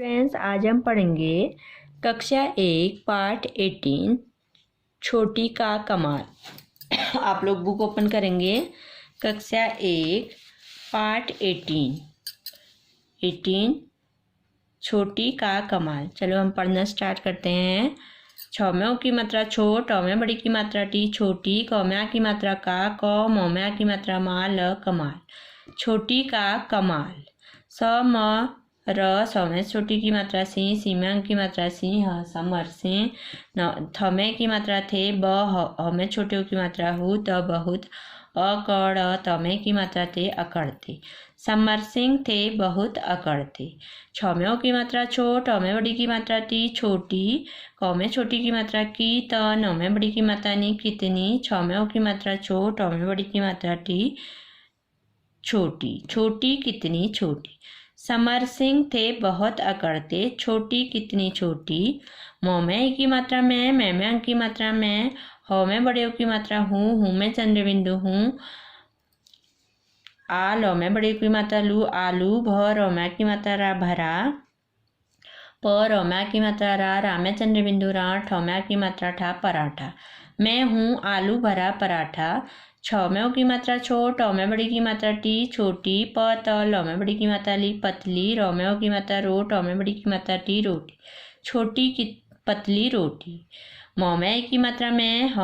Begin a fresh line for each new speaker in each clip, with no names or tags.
Friends, आज हम पढ़ेंगे कक्षा 1 पार्ट 18 छोटी का कमाल। आप लोग बुक ओपन करेंगे। कक्षा 1 पार्ट 18 छोटी का कमाल। चलो हम पढ़ना स्टार्ट करते हैं। छौम्यों की मात्रा छो, टौम्या बड़ी की मात्रा टी छोटी, कौम्या की मात्रा का कौ, मौम्या की मात्रा मा ल कमाल। छोटी का कमाल। स म र सौम्य छोटी की मात्रा सी, सीम्यांग की मात्रा सी, ह समर से, थमे की मात्रा थे, ब हमें छोटियों की मात्रा हु, त बहुत, अकड़ तमे की मात्रा थे अकड़ते, समर सिंह थे बहुत अकड़ते। छौम्यों की मात्रा छो, टौमे बड़ी की मात्रा टी छोटी, कौमे छोटी की मात्रा की, त नौमे बड़ी की मात्रा नी कितनी, छौम्यों की मात्रा छो, टौमे बड़ी की मात्रा टी छोटी, छोटी कितनी छोटी। समर सिंह थे बहुत अकड़ते, छोटी कितनी छोटी। मौमे की मात्रा में, मैम्यांग की मात्रा में, हौ में बड़े की मात्रा हूँ में चंद्र बिंदु हूँ, आ लौ में बड़े की मात्रा लू आलू, भ रौम्या की मात्रा रा भरा, प रौम्या की मात्रा रा में चंद्र बिंदु रा, ठौम्या की मात्रा ठा पराठा। मैं हूँ आलू भरा पराठा। छौम्यों की मात्रा छो, टौमे बड़ी की मात्रा टी छोटी, प त लौमे बड़ी की मात्रा ली पतली, रौम्यों की मात्रा रो, टौमे बड़ी की मात्रा टी रोटी, छोटी की पतली रोटी। मौमे की मात्रा में,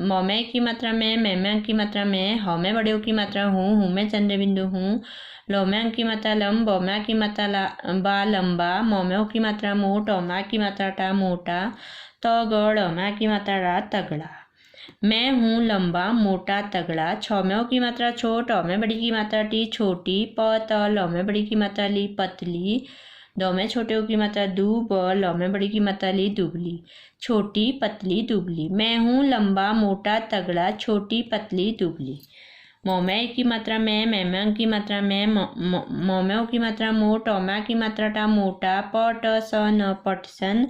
मौमे की मात्रा में, मैम्यांग की मात्रा में, हौमे बड़े की मात्रा हूँ में चंद्र बिंदु हूँ, लौम्यांग की मात्रा लम, बौम्या की मात्रा बा लंबा, मौम्यों की मात्रा मो, टौम्या की मात्रा टा मोटा, त गौम्या की मात्रा रा तगड़ा। मैं हूँ लंबा मोटा तगड़ा। छौम्यों की मात्रा छो, टौमे बड़ी की मात्रा टी छोटी, प त लौमे बड़ी की मात्रा ली पतली, दौमे छोटे की मात्रा दू, ब लौमे बड़ी की मात्रा ली दुबली, छोटी पतली दुबली। मैं हूँ लंबा मोटा तगड़ा, छोटी पतली दुबली। मौमे की मात्रा में, मैम्यांग की मात्रा में, मौम्यों की मात्रा मो, टौम्या की मात्रा टा मोटा, प ट स न पटसन,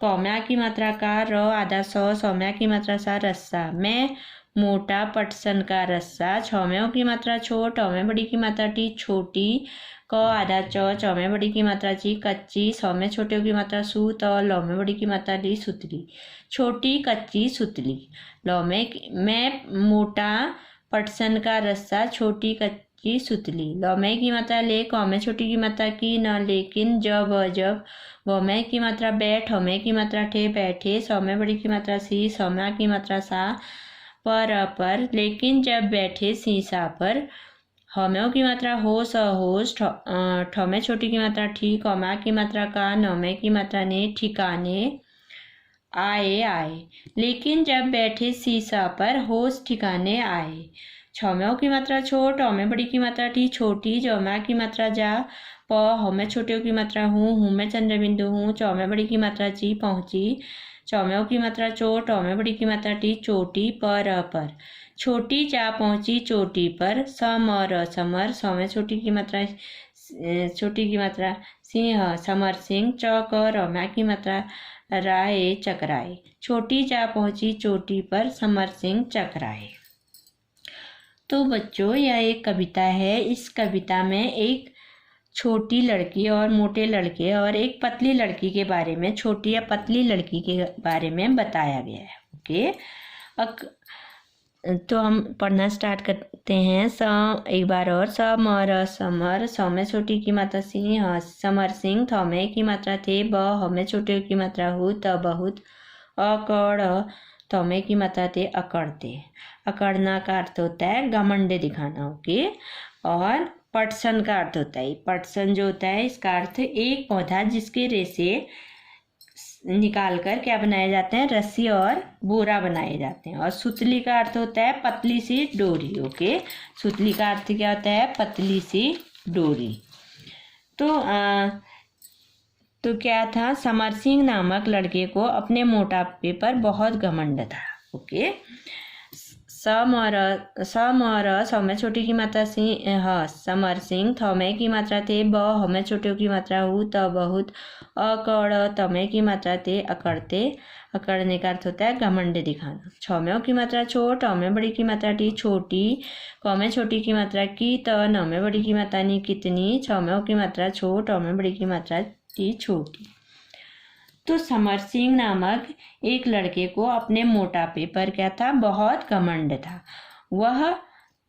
कौम्या की मात्रा का र आधा सौ, सौम्या की मात्रा सा रस्सा। मैं मोटा पटसन का रस्सा। छौम्यों की मात्रा छो, टौमे बड़ी की मात्रा टी छोटी, क आधा चौ, चौमे बड़ी की मात्रा ची कच्ची, सौमे छोटे की मात्रा सू, त लौमे बड़ी की मात्रा ली सुतली, छोटी कच्ची सुतली। मैं मोटा पटसन का रस्सा, छोटी कच्ची सुतली। लौमे की मात्रा ले, कौमे छोटी की मात्रा की न लेकिन, जब जब, वौमे की मात्रा बैठ, हौमे की मात्रा ठे बैठे, सौमे बड़ी की मात्रा सी, सौम्या की मात्रा सा, पर, लेकिन जब बैठे सीसा पर। हौम्यों की मात्रा हो स होश, ठौमे छोटी की मात्रा ठीक, कौम्या की मात्रा का, नौमे की मात्रा ने ठिकाने, आए, लेकिन जब बैठे सीसा पर होश ठिकाने आए। छौम्यों की मात्रा छो, टौमे बड़ी की मात्रा टी छोटी, जौम्या की मात्रा जा, प हौमे छोटे की मात्रा हूँ में चंद्र बिंदु हूँ, चौमे बड़ी की मात्रा ची पहुँची, चौम्यों की मात्रा चो, टौमे बड़ी की मात्रा टी चोटी, पर, छोटी जा पहुँची चोटी पर। समर समर, सौम्य छोटी की मात्रा सिंह, समर सिंह, चौक रौम्या की मात्रा राय चकराए, छोटी जा पहुँची चोटी पर, समर सिंह चकराए। तो बच्चों, यह एक कविता है। इस कविता में एक छोटी लड़की और मोटे लड़के और एक पतली लड़की के बारे में, छोटी या पतली लड़की के बारे में बताया गया है। ओके, तो हम पढ़ना स्टार्ट करते हैं। एक बार और। समर, सौम्य छोटी की मात्रा सिंह, समर सिंह, थौमे की मात्रा थे, ब हमें छोटे की मात्रा हु, त बहुत, अकड़ तौमे की मात्रा थे अकड़ते। अकड़ना का अर्थ होता है घमंड दिखाना। ओके, और पटसन का अर्थ होता है, पटसन जो होता है इसका अर्थ एक पौधा जिसके रेशे निकाल कर क्या बनाए जाते हैं, रस्सी और बोरा बनाए जाते हैं। और सुतली का अर्थ होता है पतली सी डोरी। ओके, सुतली का अर्थ क्या होता है, पतली सी डोरी। तो क्या था, समर सिंह नामक लड़के को अपने मोटापे पर बहुत घमंड था। ओके, स में छोटी की मात्रा सिंह समर सिंह, थ में की मात्रा थे ब, ह में छोटियों की मात्रा हु त बहुत, अकड़ तमे की मात्रा थे अकड़ते, अकड़ने का अर्थ होता है घमंड दिखाना। छ में की मात्रा छोट, अ में बड़ी की मात्रा टी छोटी, क में छोटी की मात्रा की त, न में बड़ी की मात्रा नी कितनी, छ में की मात्रा छोट, अ में बड़ी की मात्रा टी छोटी। तो समर सिंह नामक एक लड़के को अपने मोटापे पर क्या था, बहुत घमंड था। वह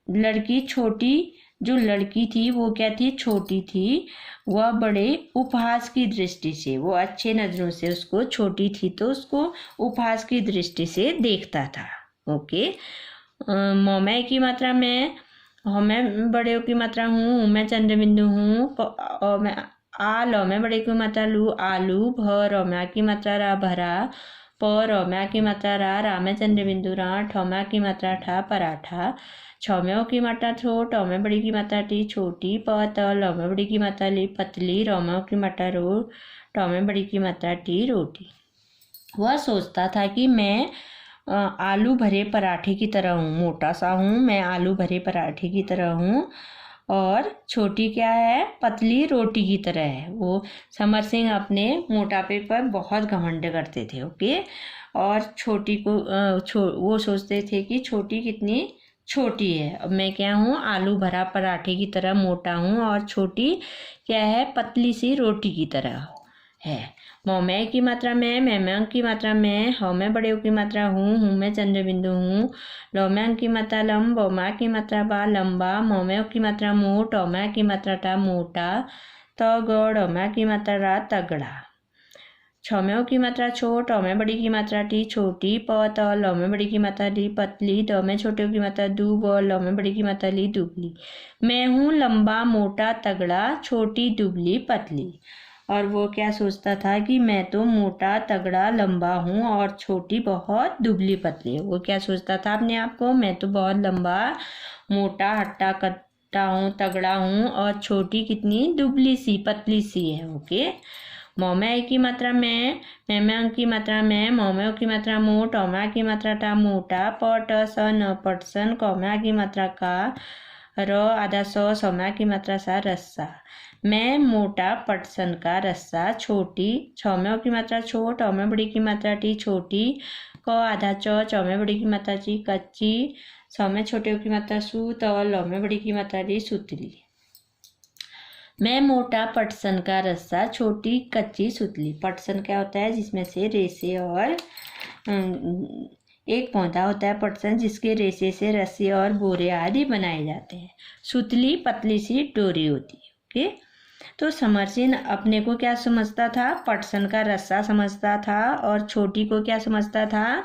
लड़की छोटी, जो लड़की थी वो क्या थी, छोटी थी। वह बड़े उपहास की दृष्टि से, वो अच्छे नजरों से उसको, छोटी थी तो उसको उपहास की दृष्टि से देखता था। ओके। मोमै की मात्रा में, मैं बड़े की मात्रा हूँ, मैं चंद्र बिंदु हूँ, मैं आ, ल में बड़े की मात्रा लू आलू, भ रम्या की मात्रा रा भरा, प रम्या की मात्रा रा में चंद्र बिंदु रा, ठम्या की मात्रा ठा पराठा, छम्यों की मात्रा छोट, अ में बड़ी की मात्रा टी छोटी, प त ल में बड़ी की मात्रा ली पतली, रम्यों की मात्रा रो, ट में बड़ी की मात्रा टी रोटी। वह सोचता था कि मैं आलू भरे पराठे की तरह हूँ, मोटा सा हूँ, मैं आलू भरे पराठे की तरह हूँ, और छोटी क्या है, पतली रोटी की तरह है। वो समर सिंह अपने मोटापे पर बहुत घमंड करते थे। ओके। और छोटी को वो सोचते थे कि छोटी कितनी छोटी है, अब मैं क्या हूँ, आलू भरा पराठे की तरह मोटा हूँ, और छोटी क्या है, पतली सी रोटी की तरह है। मोमै की मात्रा में, मैमंग की मात्रा में, ह में बड़े की मात्रा हूँ में चंद्र बिंदु हूँ, लौम्यांग की मात्रा लंब, बौमा की मात्रा बा लंबा, मोमै की मात्रा मोट, औमा की मात्रा टा मोटा, त गड़, औमा की मात्रा रा तगड़ा। छम्यों की मात्रा छोट, अ में बड़ी की मात्रा टी छोटी, प त ल में बड़ी की मात्रा ली पतली, द में छोटे की मात्रा दू, ब ल में बड़ी की मात्रा ली दुबली। मैं हूँ लंबा मोटा तगड़ा, छोटी दुबली पतली। और वो क्या सोचता था कि मैं तो मोटा तगड़ा लंबा हूँ और छोटी बहुत दुबली पतली। वो क्या सोचता था अपने आप को, मैं तो बहुत लंबा मोटा हट्टा कट्टा हूँ, तगड़ा हूँ, और छोटी कितनी दुबली सी पतली सी है। ओके। मोमै की मात्रा में, मैम्यांग की मात्रा में, मोमै की मात्रा मोट, औमा की मात्रा टा मोटा, पट स न पटसन, कौम्या की मात्रा का, र आधा सौ, सौम्या की मात्रा सा रस्सा। मैं मोटा पटसन का रस्सा, छोटी, छम्यों की मात्रा छोट, अ में बड़ी की मात्रा टी छोटी, क आधा च, में बड़ी की मात्रा ची कच्ची, स में छोटे की मात्रा सू, त ल में बड़ी की मात्रा टी सुतली। मैं मोटा पटसन का रस्सा, छोटी कच्ची सुतली। पटसन क्या होता है, जिसमें से रेसे और एक पौधा होता है पटसन, जिसके रेसे से रस्सी और बोरे आदि बनाए जाते हैं। सुतली पतली सी डोरी होती है। ओके। तो समर सिंह अपने को क्या समझता था, पटसन का रस्सा समझता था, और छोटी को क्या समझता था,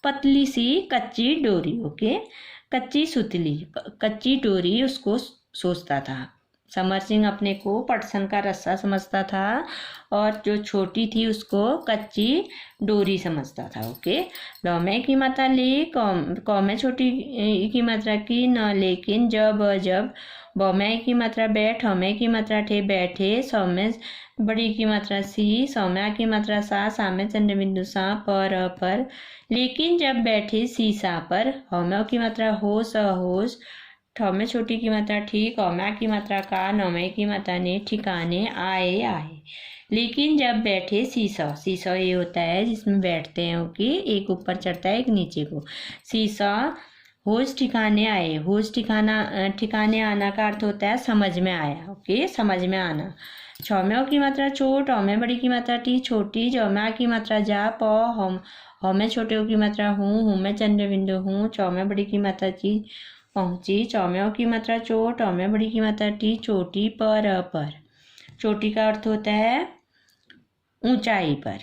पतली सी कच्ची डोरी। ओके। कच्ची सुतली, कच्ची डोरी उसको सोचता था। समर सिंह अपने को पटसन का रस्सा समझता था, और जो छोटी थी उसको कच्ची डोरी समझता था। ओके। लौमे की मात्रा ली, कौमे छोटी की मात्रा की न, लेकिन जब बौमै की मात्रा बैठ, हमें की मात्रा ठे बैठे, सौम्य बड़ी की मात्रा सी, सौम्या की मात्रा सा, सामे चंद्र बिंदु सा, पर, लेकिन जब बैठे सीसा पर, हमें की मात्रा हो, सहोश, ठ में छोटी की मात्रा ठीक, औमा की मात्रा का, नौमे की मात्रा ने, ठिकाने आए। लेकिन जब बैठे सीसौ, सीसौ ये होता है जिसमें बैठते हैं। ओके। एक ऊपर चढ़ता है एक नीचे को। सीसौ होश ठिकाने आए, होश ठिकाने आना का अर्थ होता है समझ में आया। ओके। समझ में आना। छम्यों की मात्रा छोट, औमे बड़ी की मात्रा टी छोटी, जौम्या की मात्रा जा, प हमें छोटे की मात्रा हूँ में चंद्र बिंदु हूँ, चौमे बड़ी की मात्रा ची पहुंची, चौम्यों की मात्रा चोट, औमे बड़ी की मात्रा टी छोटी, पर। चोटी का अर्थ होता है ऊंचाई पर।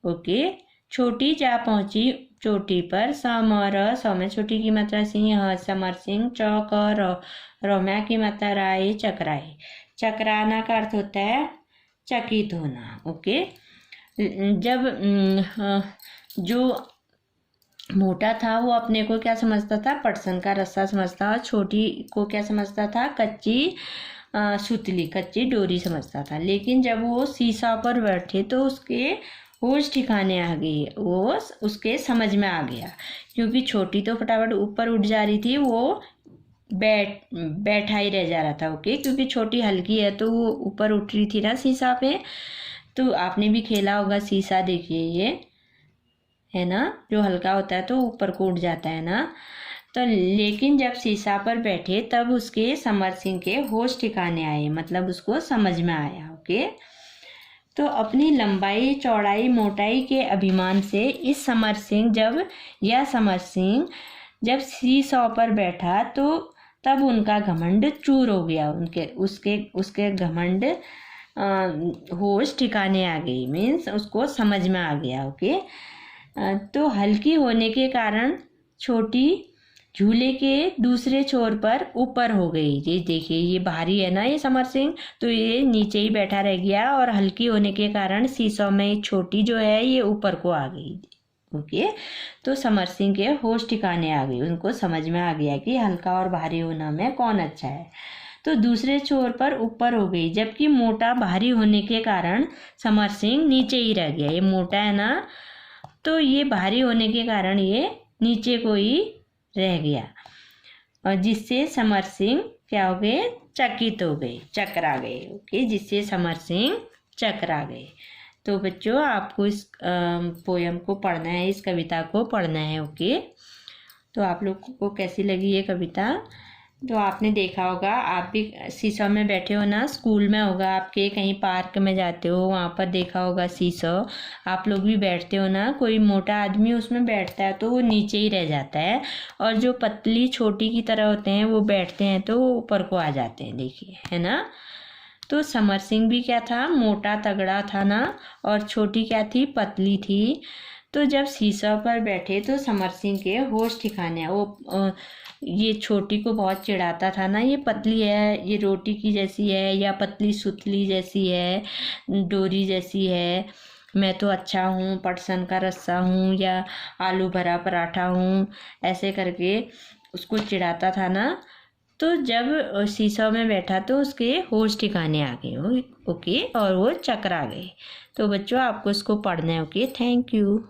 ओके। छोटी जा पहुंची चोटी पर, समर, सौम्य छोटी की मात्रा सिंह, समर सिंह, चौक, रौम्या की मात्रा राय, चकराए। चकराना का अर्थ होता है चकित होना। ओके। जब जो मोटा था वो अपने को क्या समझता था, पटसन का रस्सा समझता, और छोटी को क्या समझता था, कच्ची सुतली, कच्ची डोरी समझता था। लेकिन जब वो सीसा पर बैठे तो उसके होश ठिकाने आ गई, वो उसके समझ में आ गया। क्योंकि छोटी तो फटाफट ऊपर उठ जा रही थी, वो बैठा ही रह जा रहा था। ओके, क्योंकि छोटी हल्की है तो वो ऊपर उठ रही थी ना शीशा पे। तो आपने भी खेला होगा शीशा, देखिए ये है ना, जो हल्का होता है तो ऊपर को उठ जाता है ना। तो लेकिन जब शीशा पर बैठे तब उसके समर सिंह के होश ठिकाने आए, मतलब उसको समझ में आया। ओके, तो अपनी लंबाई चौड़ाई मोटाई के अभिमान से इस समर सिंह जब सीसॉ पर बैठा तो तब उनका घमंड चूर हो गया। उसके घमंड होश ठिकाने आ गई, मीन्स उसको समझ में आ गया। ओके, तो हल्की होने के कारण छोटी झूले के दूसरे छोर पर ऊपर हो गई। ये देखिए, ये भारी है ना ये समर सिंह, तो ये नीचे ही बैठा रह गया, और हल्की होने के कारण सीसॉ में छोटी जो है ये ऊपर को आ गई। ओके, तो समर सिंह के होश ठिकाने आ गई, उनको समझ में आ गया कि हल्का और भारी होना में कौन अच्छा है। तो दूसरे छोर पर ऊपर हो गई, जबकि मोटा भारी होने के कारण समर सिंह नीचे ही रह गया। ये मोटा है ना, तो ये भारी होने के कारण ये नीचे को ही रह गया, और जिससे समर सिंह क्या हो गए, चकित हो गए, चकरा गए। ओके, जिससे समर सिंह चकरा गए। तो बच्चों, आपको इस पोयम को पढ़ना है, इस कविता को पढ़ना है। ओके, तो आप लोग को कैसी लगी ये कविता? तो आपने देखा होगा, आप भी सीसॉ में बैठे हो ना, स्कूल में होगा आपके, कहीं पार्क में जाते हो वहाँ पर देखा होगा सीसॉ, आप लोग भी बैठते हो ना। कोई मोटा आदमी उसमें बैठता है तो वो नीचे ही रह जाता है, और जो पतली छोटी की तरह होते हैं वो बैठते हैं तो वो ऊपर को आ जाते हैं, देखिए है ना। तो समर सिंह भी क्या था, मोटा तगड़ा था ना, और छोटी क्या थी, पतली थी। तो जब सीसॉ पर बैठे तो समर सिंह के होश ठिकाने, वो ये छोटी को बहुत चिढ़ाता था ना, ये पतली है, ये रोटी की जैसी है, या पतली सुतली जैसी है, डोरी जैसी है, मैं तो अच्छा हूँ, पटसन का रस्सा हूँ, या आलू भरा पराठा हूँ, ऐसे करके उसको चिढ़ाता था ना। तो जब सीसॉ में बैठा तो उसके होश ठिकाने आ गए। ओके, और वो चकरा गए। तो बच्चों, आपको इसको पढ़ना है। Okay, thank you.